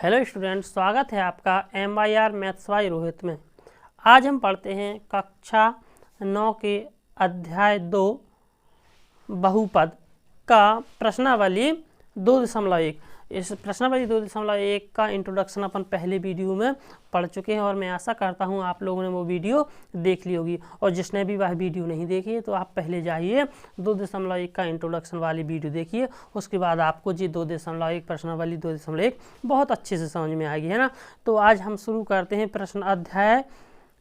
Hello student, स्वागत है आपका MYR मैथ्स बाय रोहित में। आज हम पढ़ते हैं कक्षा 9 के अध्याय 2 बहुपद का प्रश्नावली 2.1। इस प्रश्नावली 2.1 का इंट्रोडक्शन अपन पहले वीडियो में पढ़ चुके हैं और मैं आशा करता हूं आप लोगों ने वो वीडियो देख ली होगी। और जिसने भी वह वीडियो नहीं देखी है तो आप पहले जाइए 2.1 का इंट्रोडक्शन वाली वीडियो देखिए, उसके बाद आपको जी 2.1 प्रश्नावली 2.1 बहुत अच्छे से समझ में आएगी, है ना। तो आज हम शुरू करते हैं प्रश्न अध्याय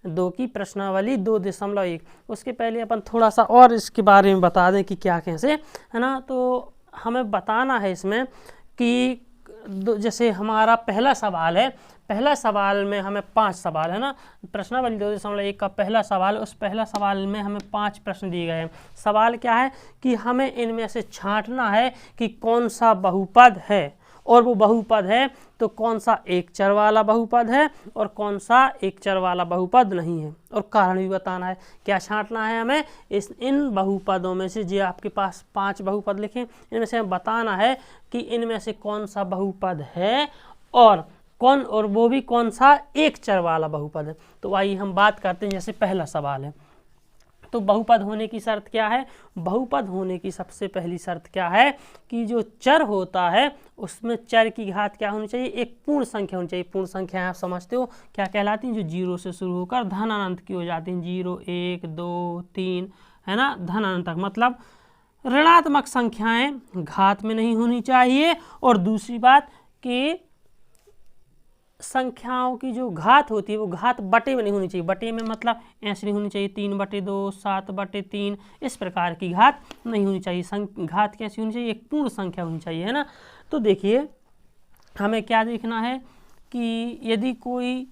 2 की प्रश्नावली 2.1। उसके पहले अपन थोड़ा सा और इसके बारे में बता दें कि क्या कैसे, है ना। तो हमें बताना है इसमें कि जैसे हमारा पहला सवाल है, पहला सवाल में हमें 5 सवाल, है ना। प्रश्नावली 2.1 का पहला सवाल, उस पहला सवाल में हमें 5 प्रश्न दिए गए हैं। सवाल क्या है कि हमें इनमें से छांटना है कि कौन सा बहुपद है, और वो बहुपद है तो कौन सा एक चर वाला बहुपद है और कौन सा एक चर वाला बहुपद नहीं है, और कारण भी बताना है। क्या छांटना है हमें इन बहुपदों में से, जो आपके पास 5 बहुपद लिखे, इनमें से हमें बताना है कि इनमें से कौन सा बहुपद है और वो भी कौन सा एक चर वाला बहुपद है। तो आइए हम बात करते हैं। जैसे पहला सवाल है, तो बहुपद होने की शर्त क्या है। बहुपद होने की सबसे पहली शर्त क्या है कि जो चर होता है उसमें चर की घात क्या होनी चाहिए, एक पूर्ण संख्या होनी चाहिए। पूर्ण संख्या आप समझते हो क्या कहलाती हैं, जो 0 से शुरू होकर धन अनंत की हो जाती हैं। 0, 1, 2, 3, है ना, धन अनंत तक। मतलब ऋणात्मक संख्याएं घात में नहीं होनी चाहिए। और दूसरी बात कि संख्याओं की जो घात होती है वो घात बटे में नहीं होनी चाहिए। बटे में मतलब ऐसे नहीं होनी चाहिए 3/2, 7/3, इस प्रकार की घात नहीं होनी चाहिए। घात कैसी होनी चाहिए, एक पूर्ण संख्या होनी चाहिए, है ना। तो देखिए हमें क्या देखना है कि यदि कोई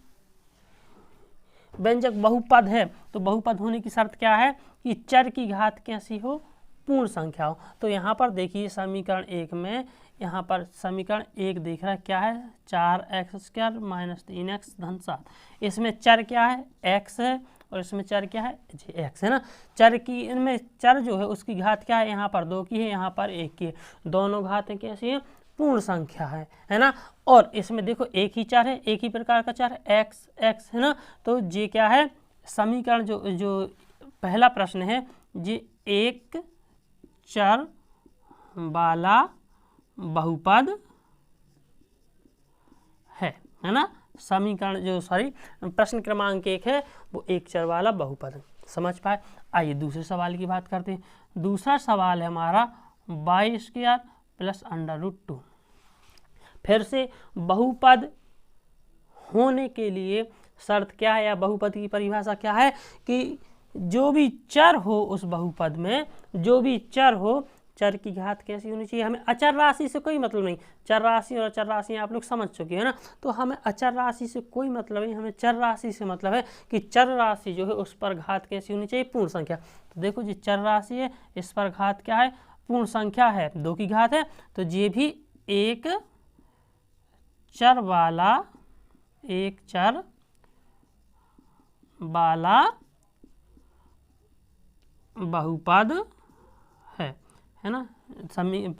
व्यंजक बहुपद है तो बहुपद होने की शर्त क्या है कि चर की घात कैसी हो, पूर्ण संख्या हो। तो यहाँ पर देखिए समीकरण 1 में, यहाँ पर समीकरण 1 देख रहा है क्या है, 4x² - 3x धन 7। इसमें चर क्या है, x है, और इसमें चर क्या है, x, है ना। चर की, इनमें चर जो है उसकी घात क्या है, यहाँ पर 2 की है, यहाँ पर 1 की है। दोनों घातें कैसी हैं, पूर्ण संख्या है ना। और इसमें देखो एक ही चर है, एक ही प्रकार का चर है, x, है ना। तो ये क्या है, समीकरण जो पहला प्रश्न है, ये एक चर वाला बहुपद है ना। समीकरण प्रश्न क्रमांक 1 है वो एक चर वाला बहुपद है। समझ पाए। आइए दूसरे सवाल की बात करते हैं। दूसरा सवाल है हमारा y² + √2। फिर से बहुपद होने के लिए शर्त क्या है, या बहुपद की परिभाषा क्या है कि जो भी चर हो उस बहुपद में, जो भी चर हो, चर की घात कैसी होनी चाहिए। हमें अचर राशि से कोई मतलब नहीं। चर राशि और अचर राशि आप लोग समझ चुके हैं ना। तो हमें अचर राशि से कोई मतलब नहीं, हमें चर राशि से मतलब है कि चर राशि जो है उस पर घात कैसी होनी चाहिए, पूर्ण संख्या। तो देखो जी चर राशि है, इस पर घात क्या है, पूर्ण संख्या है, 2 की घात है। तो ये भी एक चर वाला बहुपद है ना।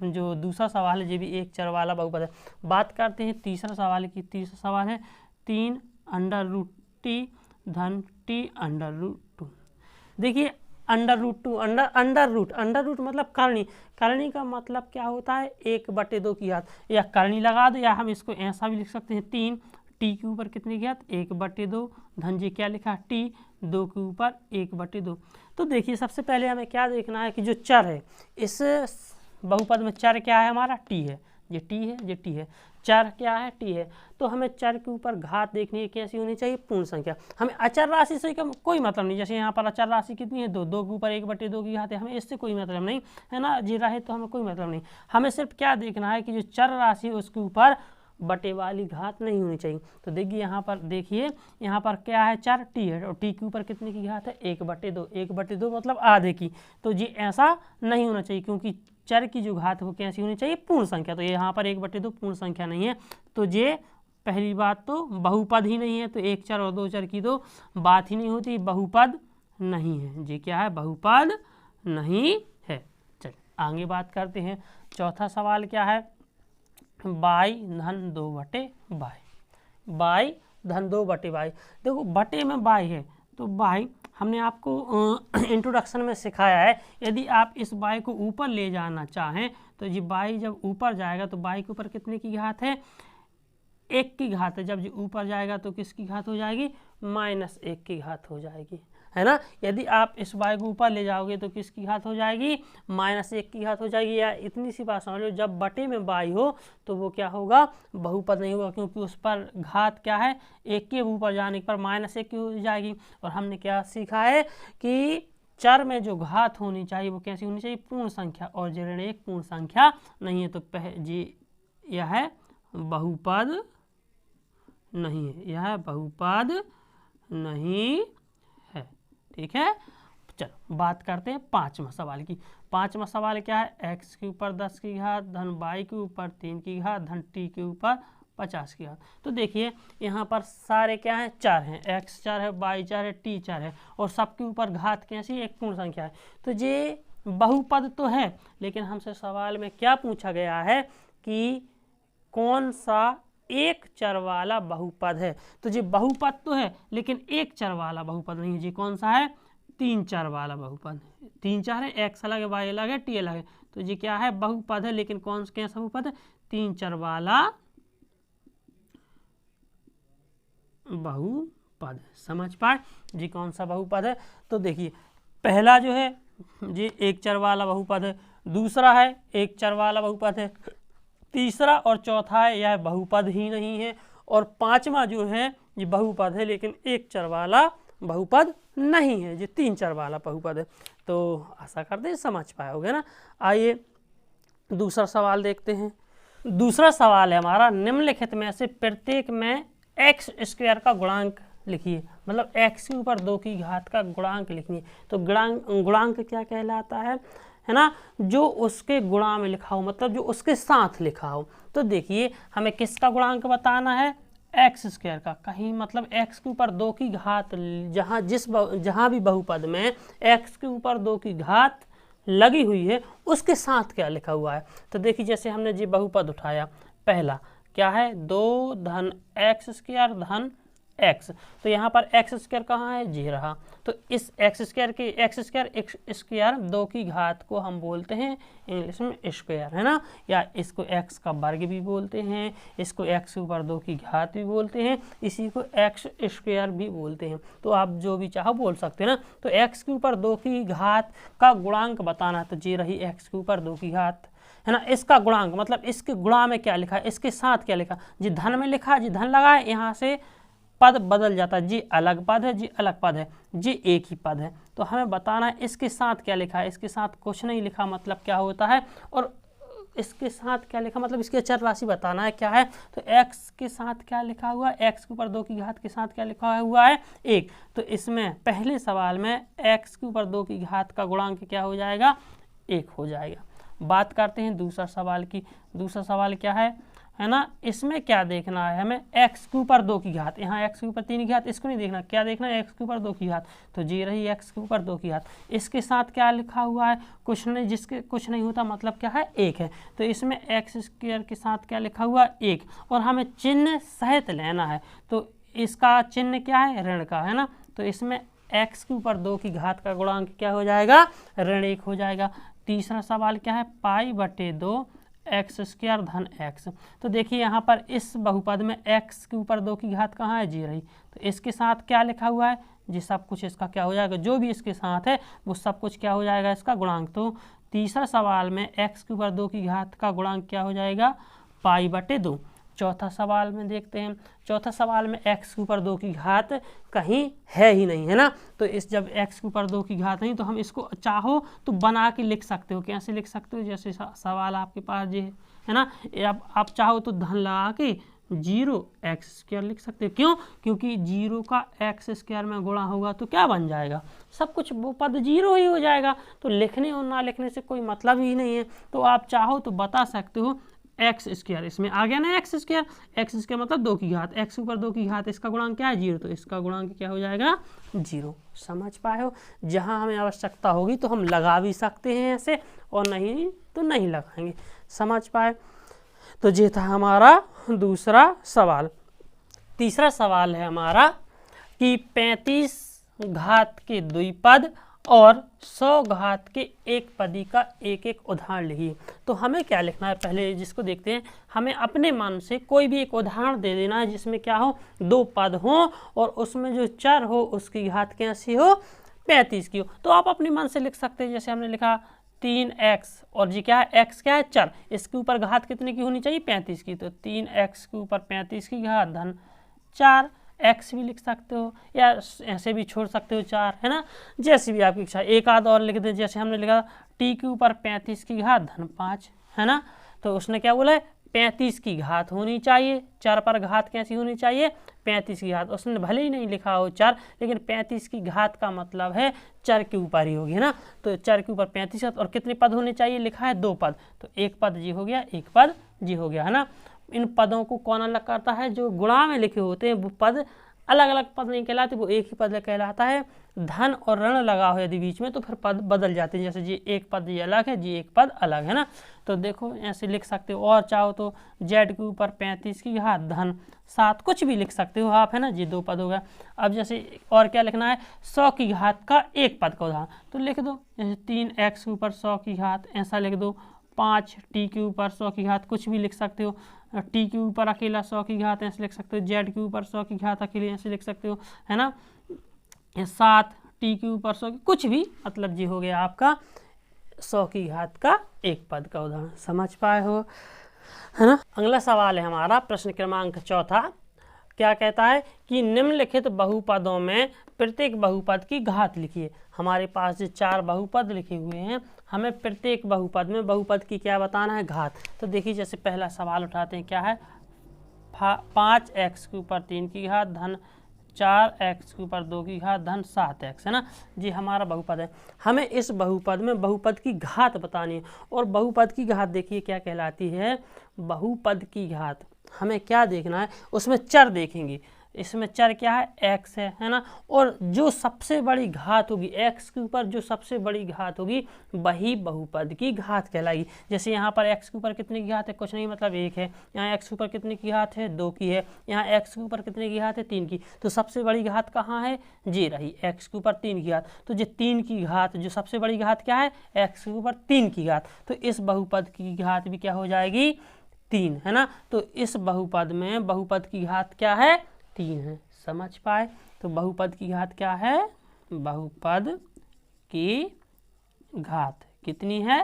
जो दूसरा सवाल है ये भी एक चर वाला बहुपद है। बात करते हैं तीसरा सवाल की। तीसरा सवाल है 3√t धन t √2। देखिए अंडर रूट मतलब करनी का मतलब क्या होता है, 1/2 की घात, या करनी लगा दो, या हम इसको ऐसा भी लिख सकते हैं 3 t के ऊपर कितनी घात, 1/2 धन जी क्या लिखा, t 2 के ऊपर 1/2। तो देखिए सबसे पहले हमें क्या देखना है कि जो चर है इस बहुपद में, चर क्या है हमारा, t है, ये t है, ये t है। चर क्या है, t है। तो हमें चर के ऊपर घात देखनी है कैसी होनी चाहिए, पूर्ण संख्या। हमें अचर राशि से कोई मतलब नहीं। जैसे यहाँ पर अचर राशि कितनी है, 2 के ऊपर 1/2 की घात है, हमें इससे कोई मतलब नहीं, है ना। जी रहे तो हमें कोई मतलब नहीं। हमें सिर्फ क्या देखना है कि जो चर राशि है उसके ऊपर बटे वाली घात नहीं होनी चाहिए। तो देखिए यहाँ पर क्या है, चर t है, और t के ऊपर कितने की घात है, 1/2। 1/2 मतलब आधे की। तो ये ऐसा नहीं होना चाहिए, क्योंकि चर की जो घात वो कैसी होनी चाहिए, पूर्ण संख्या। तो यहाँ पर 1/2 पूर्ण संख्या नहीं है। तो ये पहली बात तो बहुपद ही नहीं है। तो एक चर और 2 चर की तो बात ही नहीं होती, बहुपद नहीं है। ये क्या है, बहुपद नहीं है। चलिए आगे बात करते हैं। चौथा सवाल क्या है, बाई धन 2/22, बाई धन 2/22। देखो बटे में बाई है तो बाई, हमने आपको इंट्रोडक्शन में सिखाया है, यदि आप इस बाई को ऊपर ले जाना चाहें तो जी बाई जब ऊपर जाएगा तो बाई के ऊपर कितने की घात है, 1 की घात है। जब जी ऊपर जाएगा तो किसकी घात हो जाएगी, -1 की घात हो जाएगी, है ना। यदि आप इस बाई को ऊपर ले जाओगे तो किसकी घात हो जाएगी, -1 की घात हो जाएगी। या इतनी सी बात समझ लो, जब बटे में बाई हो तो वो क्या होगा, बहुपद नहीं होगा, क्योंकि उस पर घात क्या है, 1 के ऊपर जाने पर -1 की हो जाएगी। और हमने क्या सीखा है कि चर में जो घात होनी चाहिए वो कैसी होनी चाहिए, पूर्ण संख्या, और ऋण 1 पूर्ण संख्या नहीं है। तो जी यह बहुपद नहीं है, यह बहुपद नहीं है, ठीक है। चलो बात करते हैं 5वां सवाल की। 5वां सवाल क्या है, x के ऊपर 10 की घात धन y के ऊपर 3 की घात धन t के ऊपर 50 की घात। तो देखिए यहाँ पर सारे क्या हैं, चर हैं, x चर है, y चर है, t चर है, और सबके ऊपर घात कैसी, एक पूर्ण संख्या है। तो ये बहुपद तो है, लेकिन हमसे सवाल में क्या पूछा गया है कि कौन सा एक चर वाला बहुपद है। तो जी बहुपद तो है लेकिन एक चर वाला बहुपद नहीं है। जी कौन सा है, 3 चर वाला बहुपद। 3 चर है, x अलग है, y अलग है, t अलग है। तो जी क्या है, बहुपद है, लेकिन कौन सा कैसा बहुपद है, 3 चर वाला बहुपद। समझ पाए जी कौन सा बहुपद है। तो देखिए पहला जो है जी एक चर वाला बहुपद है, दूसरा है एक चर वाला बहुपद है, तीसरा और चौथा है यह बहुपद ही नहीं है, और 5वां जो है ये बहुपद है लेकिन एक चर वाला बहुपद नहीं है, ये 3 चर वाला बहुपद है। तो आशा करते हैं समझ पाओगे ना। आइए दूसरा सवाल देखते हैं। दूसरा सवाल है हमारा, निम्नलिखित में से प्रत्येक में x² का गुणांक लिखिए, मतलब x के ऊपर 2 की घात का गुणांक लिखिए। तो गुणांक क्या कहलाता है ना, जो उसके गुणा में लिखा हो, मतलब जो उसके साथ लिखा हो। तो देखिए हमें किसका गुणांक बताना है, x² का। कहीं मतलब x के ऊपर 2 की घात, जहाँ भी बहुपद में x के ऊपर 2 की घात लगी हुई है उसके साथ क्या लिखा हुआ है। तो देखिए जैसे हमने जी बहुपद उठाया, पहला क्या है, 2 धन x² धन x। तो यहाँ पर x² कहाँ है, जी रहा। तो इस x² 2 की घात को हम बोलते हैं इंग्लिश में स्क्वायर, है ना, या इसको x का वर्ग भी बोलते हैं, इसको x के ऊपर 2 की घात भी बोलते हैं, इसी को x² भी बोलते हैं। तो आप जो भी चाहो बोल सकते हैं ना। तो x के ऊपर 2 की घात का गुणांक बताना, तो जी रही x के ऊपर 2 की घात, है ना। इसका गुणांक मतलब इसके गुणा में क्या लिखा है, इसके साथ क्या लिखा, जी धन में लिखा, जी धन लगा है, यहाँ से पद बदल जाता है, जी अलग पद है, जी अलग पद है, जी एक ही पद है। तो हमें बताना है इसके साथ क्या लिखा है, इसके साथ कुछ नहीं लिखा मतलब क्या होता है, और इसके साथ क्या लिखा मतलब इसकी अचर राशि बताना है क्या है। तो x के साथ क्या लिखा हुआ है, x के ऊपर 2 की घात के साथ क्या लिखा हुआ है, 1। तो इसमें पहले सवाल में x के ऊपर 2 की घात का गुणांक क्या हो जाएगा, 1 हो जाएगा। बात करते हैं दूसरा सवाल की। दूसरा सवाल क्या है ना, इसमें क्या देखना है हमें, x के ऊपर 2 की घात, यहाँ x के ऊपर 3 की घात, इसको नहीं देखना, क्या देखना है, x के ऊपर 2 की घात। तो जी रही x के ऊपर 2 की घात, इसके साथ क्या लिखा हुआ है, कुछ नहीं, जिसके कुछ नहीं होता मतलब क्या है, 1 है। तो इसमें x² के साथ क्या लिखा हुआ, 1, और हमें चिन्ह सहित लेना है। तो इसका चिन्ह क्या है, ऋण का, है ना। तो इसमें x के ऊपर 2 की घात का गुणांक क्या हो जाएगा, ऋण 1 हो जाएगा। तीसरा सवाल क्या है, π/2 x² धन x। तो देखिए यहाँ पर इस बहुपद में x के ऊपर 2 की घात कहाँ है, जी रही। तो इसके साथ क्या लिखा हुआ है, जी सब कुछ इसका क्या हो जाएगा, जो भी इसके साथ है वो सब कुछ क्या हो जाएगा, इसका गुणांक। तो तीसरा सवाल में x के ऊपर 2 की घात का गुणांक क्या हो जाएगा, π/2। चौथा सवाल में देखते हैं। चौथा सवाल में x के ऊपर 2 की घात कहीं है ही नहीं, है ना। तो इस जब x के ऊपर 2 की घात नहीं, तो हम इसको चाहो तो बना के लिख सकते हो। कैसे लिख सकते हो, जैसे सवाल आपके पास जो है ना, अब आप चाहो तो धन लगा के 0x² लिख सकते हो। क्यों, क्योंकि 0 का x² में गुणा होगा तो क्या बन जाएगा, सब कुछ वो पद 0 ही हो जाएगा। तो लिखने और ना लिखने से कोई मतलब ही नहीं है। तो आप चाहो तो बता सकते हो x², इसमें आ गया ना x² मतलब 2 की घात, x ऊपर 2 की घात, इसका गुणांक क्या है, 0। तो इसका गुणांक क्या हो जाएगा, 0। समझ पाए हो। जहां हमें आवश्यकता होगी तो हम लगा भी सकते हैं ऐसे, और नहीं तो नहीं लगाएंगे। समझ पाए। तो ये था हमारा दूसरा सवाल। तीसरा सवाल है हमारा कि 35 घात के द्विपद और 100 घात के एक पदी का एक एक उदाहरण लिखिए। तो हमें क्या लिखना है, पहले जिसको देखते हैं, हमें अपने मन से कोई भी एक उदाहरण दे देना है जिसमें क्या हो, दो पद हो और उसमें जो चर हो उसकी घात कैसी हो, 35 की हो। तो आप अपने मन से लिख सकते हैं, जैसे हमने लिखा 3x और जी क्या है, x क्या है, चर, इसके ऊपर घात कितने की होनी चाहिए, 35 की। तो 3x के ऊपर 35 की घात धन 4, x भी लिख सकते हो या ऐसे भी छोड़ सकते हो 4, है ना, जैसी भी आपकी इच्छा। एक आध और लिख दे, जैसे हमने लिखा t के ऊपर 35 की घात धन 5, है ना। तो उसने क्या बोला है, 35 की घात होनी चाहिए, चर पर घात कैसी होनी चाहिए, 35 की घात। उसने भले ही नहीं लिखा हो 4, लेकिन 35 की घात का मतलब है चर के ऊपर ही होगी, है ना। तो चर के ऊपर 35 और कितने पद होने चाहिए, लिखा है 2 पद। तो एक पद जी हो गया, एक पद जी हो गया, है ना। इन पदों को कौन अलग करता है, जो गुणा में लिखे होते हैं वो पद अलग अलग पद नहीं कहलाते, वो एक ही पद कहलाता है। धन और ऋण लगा हो यदि बीच में तो फिर पद बदल जाते हैं, जैसे जी एक पद ये अलग है, जी एक पद अलग है ना। तो देखो ऐसे लिख सकते हो, और चाहो तो z के ऊपर 35 की घात धन 7, कुछ भी लिख सकते हो आप, है ना। जी 2 पद हो गया। अब जैसे और क्या लिखना है, 100 की घात का एक पद का उदाहरण, तो लिख दो, जैसे 3x के ऊपर 100 की घात, ऐसा लिख दो। 5t के ऊपर 100 की घात, कुछ भी लिख सकते हो। t के ऊपर अकेला 100 की घात ऐसे लिख सकते हो, z के ऊपर 100 की घात अकेले ऐसे लिख सकते हो, है ना। 7t के ऊपर 100 की, कुछ भी, मतलब जी हो गया आपका 100 की घात का एक पद का उदाहरण। समझ पाए हो, है ना। अगला सवाल है हमारा प्रश्न क्रमांक 4। क्या कहता है कि निम्नलिखित बहुपदों में प्रत्येक बहुपद की घात लिखिए। हमारे पास जो 4 बहुपद लिखे हुए हैं, हमें प्रत्येक बहुपद में बहुपद की क्या बताना है, घात। तो देखिए जैसे पहला सवाल उठाते हैं, क्या है, 5x के ऊपर 3 की घात धन 4x के ऊपर 2 की घात धन 7x, है ना। जी हमारा बहुपद है, हमें इस बहुपद में बहुपद की घात बतानी है। और बहुपद की घात देखिए क्या कहलाती है, बहुपद की घात हमें क्या देखना है, उसमें चर देखेंगे। इसमें चर क्या है, x है ना। और जो सबसे बड़ी घात होगी, x के ऊपर जो सबसे बड़ी घात होगी वही बहुपद की घात कहलाएगी। जैसे यहाँ पर x के ऊपर कितने की घात है, कुछ नहीं, मतलब 1 है। यहाँ x के ऊपर कितने की घात है, 2 की है। यहाँ x के ऊपर कितने की घात है, 3 की। तो सबसे बड़ी घात कहाँ है, जी रही, x के ऊपर 3 की घात। तो जो 3 की घात, जो सबसे बड़ी घात क्या है, x के ऊपर 3 की घात। तो इस बहुपद की घात भी क्या हो जाएगी, 3, है ना। तो इस बहुपद में बहुपद की घात क्या है, 3 है। समझ पाए। तो बहुपद की घात क्या है, बहुपद की घात कितनी है,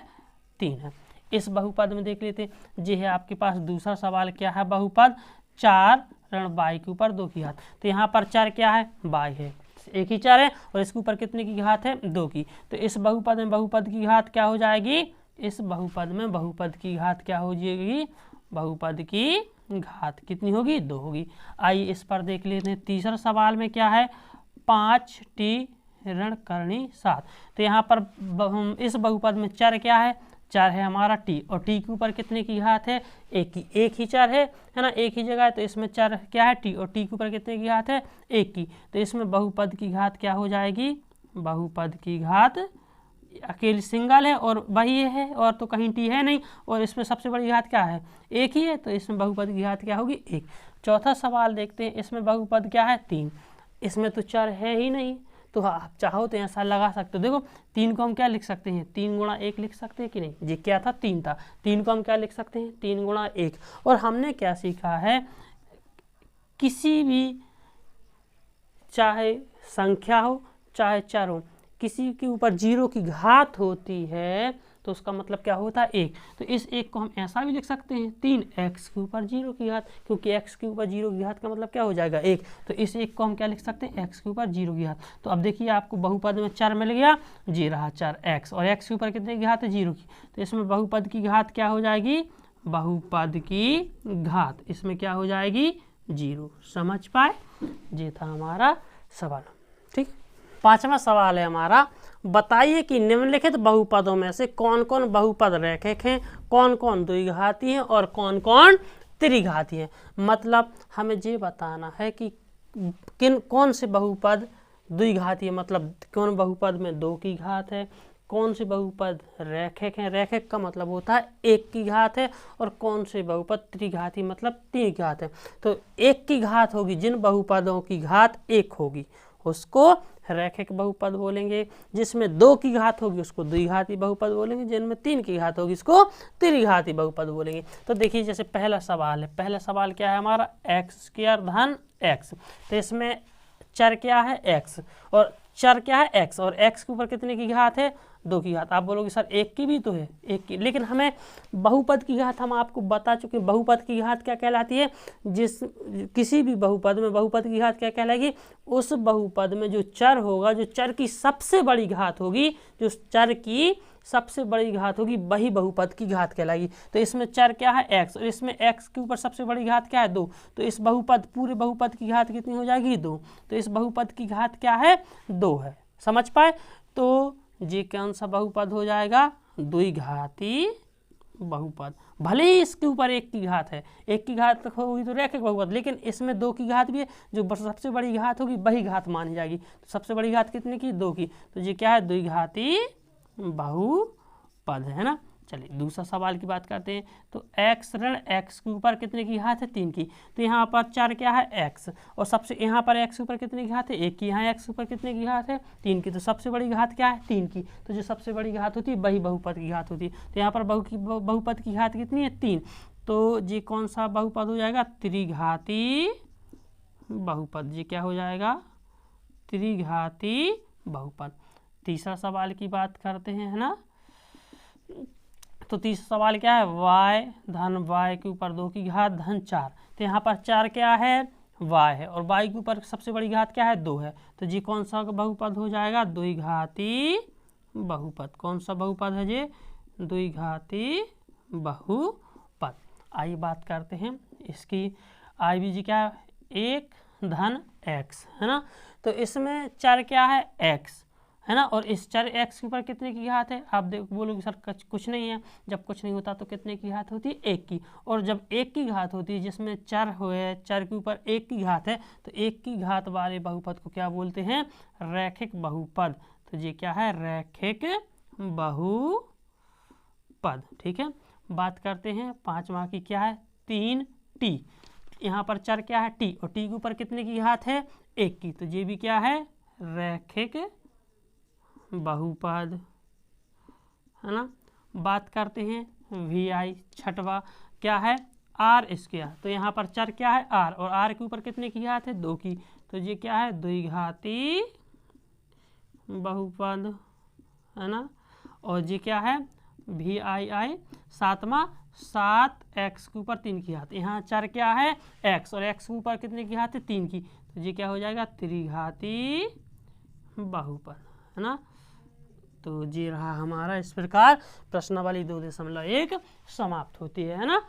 3 है। इस बहुपद में देख लेते हैं, जी है आपके पास दूसरा सवाल, क्या है, बहुपद 4 ऋण y के ऊपर 2 की घात। तो यहाँ पर चर क्या है, y है, एक ही चर है, और इसके ऊपर कितने की घात है, 2 की। तो इस बहुपद में बहुपद की घात क्या हो जाएगी, इस बहुपद में बहुपद की घात क्या हो जाएगी, बहुपद की घात कितनी होगी, 2 होगी। आइए इस पर देख लेते हैं। तीसरा सवाल में क्या है, 5t ऋण करणी 7। तो यहाँ पर इस बहुपद में चर क्या है, चर है हमारा t, और t के ऊपर कितने की घात है, 1 की। एक ही चर है ना, एक ही जगह है। तो इसमें चर क्या है, t, और t के ऊपर कितने की घात है, 1 की। तो इसमें बहुपद की घात क्या हो जाएगी, बहुपद की घात अकेली सिंगल है और वही है, और तो कहीं टी है नहीं, और इसमें सबसे बड़ी घात क्या है, 1 ही है। तो इसमें बहुपद की घात क्या होगी, 1। चौथा सवाल देखते हैं, इसमें बहुपद क्या है, 3। इसमें तो चर है ही नहीं, तो आप चाहो तो ऐसा लगा सकते हो। देखो 3 को हम क्या लिख सकते हैं, 3 गुणा 1 लिख सकते हैं कि नहीं, जी क्या था, 3 था। 3 को हम क्या लिख सकते हैं, 3 गुणा 1। और हमने क्या सीखा है, किसी भी चाहे संख्या हो चाहे चर हो, किसी के ऊपर 0 की घात होती है तो उसका मतलब क्या होता है, 1। तो इस 1 को हम ऐसा भी लिख सकते हैं, 3x के ऊपर 0 की घात, क्योंकि x के ऊपर 0 की घात का मतलब क्या हो जाएगा, 1। तो इस 1 को हम क्या लिख सकते हैं, x के ऊपर 0 की घात। तो अब देखिए आपको बहुपद में चर मिल गया, जी रहा चर x, और x के ऊपर कितने की घात है, 0 की। तो इसमें बहुपद की घात क्या हो जाएगी, बहुपद की घात इसमें क्या हो जाएगी, 0। समझ पाए, ये था हमारा सवाल। ठीक, पांचवा सवाल है हमारा, बताइए कि निम्नलिखित बहुपदों में से कौन कौन बहुपद रैखिक हैं, कौन कौन द्विघाती हैं और कौन कौन त्रिघाती हैं। मतलब हमें ये बताना है कि कौन से बहुपद द्विघाती है, मतलब कौन बहुपद में 2 की घात है, कौन से बहुपद रैखिक हैं? रैखिक का मतलब होता है एक की घात है, और कौन से बहुपद त्रिघाती मतलब तीन की घात है। तो एक की घात होगी, जिन बहुपदों की घात एक होगी उसको रैखिक बहुपद बोलेंगे। जिसमें दो की घात होगी उसको द्विघाती बहुपद बोलेंगे। जिनमें तीन की घात होगी इसको त्रिघाती बहुपद बोलेंगे। तो देखिए जैसे पहला सवाल है, पहला सवाल क्या है हमारा, x² धन x। तो इसमें चर क्या है x, और चर क्या है x, और x के ऊपर कितने की घात है, दो की घात। आप बोलोगे सर एक की भी तो है, एक की, लेकिन हमें बहुपद की घात हम आपको बता चुके हैं। बहुपद की घात क्या कहलाती है, जिस किसी भी बहुपद में बहुपद की घात क्या कहलाएगी, उस बहुपद में जो चर होगा, जो चर की सबसे बड़ी घात होगी, जो चर की सबसे बड़ी घात होगी वही बहुपद की घात कहलाएगी। तो इसमें चर क्या है x, और इसमें x के ऊपर सबसे बड़ी घात क्या है, दो। तो इस बहुपद पूरे बहुपद की घात कितनी हो जाएगी, दो। तो इस बहुपद की घात क्या है, दो है। समझ पाए? तो ये कौन सा बहुपद हो जाएगा, द्विघाती बहुपद। भले ही इसके ऊपर एक की घात है, एक की घात होगी तो रैखिक बहुपद, लेकिन इसमें दो की घात भी है, जो सबसे बड़ी घात होगी वही घात मानी जाएगी। तो सबसे बड़ी घात कितने की, दो की। तो ये क्या है, द्विघाती बहुपद है ना। चलिए दूसरा सवाल की बात करते हैं। तो x ऋण x के ऊपर कितने की घात है, तीन की। तो यहाँ पर चर क्या है x, और सबसे यहाँ पर x के ऊपर कितने की घात है, एक की। यहाँ x के ऊपर कितने की घात है, तीन की। तो सबसे बड़ी घात क्या है, तीन की। तो जो सबसे बड़ी घात होती है वही बहुपद की घात होती है। तो यहाँ पर बहुपद की घात कितनी है, तीन। तो ये कौन सा बहुपद हो जाएगा, त्रिघाती बहुपद। ये क्या हो जाएगा, त्रिघाती बहुपद। तीसरा सवाल की बात करते हैं, है ना। तो तीसरा सवाल क्या है, y धन y के ऊपर दो की घात धन चार। तो यहाँ पर चार क्या है, y है, और y के ऊपर सबसे बड़ी घात क्या है, दो है। तो जी कौन सा बहुपद हो जाएगा, द्विघाती बहुपद। कौन सा बहुपद है ये, द्विघाती बहुपद। आइए बात करते हैं इसकी। आई भी जी क्या है, एक धन x, है ना। तो इसमें चर क्या है, x, है ना, और इस चर x के ऊपर कितने की घात है। आप बोलोगे सर कुछ नहीं है। जब कुछ नहीं होता तो कितने की घात होती है, एक की। और जब एक की घात होती है, जिसमें चर हुए, चर के ऊपर एक की घात है, तो एक की घात वाले बहुपद को क्या बोलते हैं, रैखिक बहुपद। तो ये क्या है, रैखिक बहुपद। ठीक है, बात करते हैं पांचवा की, क्या है, 3t। यहाँ पर चर क्या है, t, और t के ऊपर कितने की घात है, एक की। तो ये भी क्या है, रैखिक बहुपद, है ना। बात करते हैं vi, छठवा क्या है, r²। तो यहाँ पर चर क्या है, r, और r के ऊपर कितने की घात है, दो की। तो ये क्या है, द्विघाती बहुपद, है ना। और ये क्या है, vii, सातवां, 7x के ऊपर तीन की घात। यहाँ चर क्या है, x, और x के ऊपर कितने की घात है, तीन की। तो ये क्या हो जाएगा, त्रिघाती बहुपद, है ना। तो ये रहा हमारा। इस प्रकार प्रश्नावली 2.1 समाप्त होती है ना।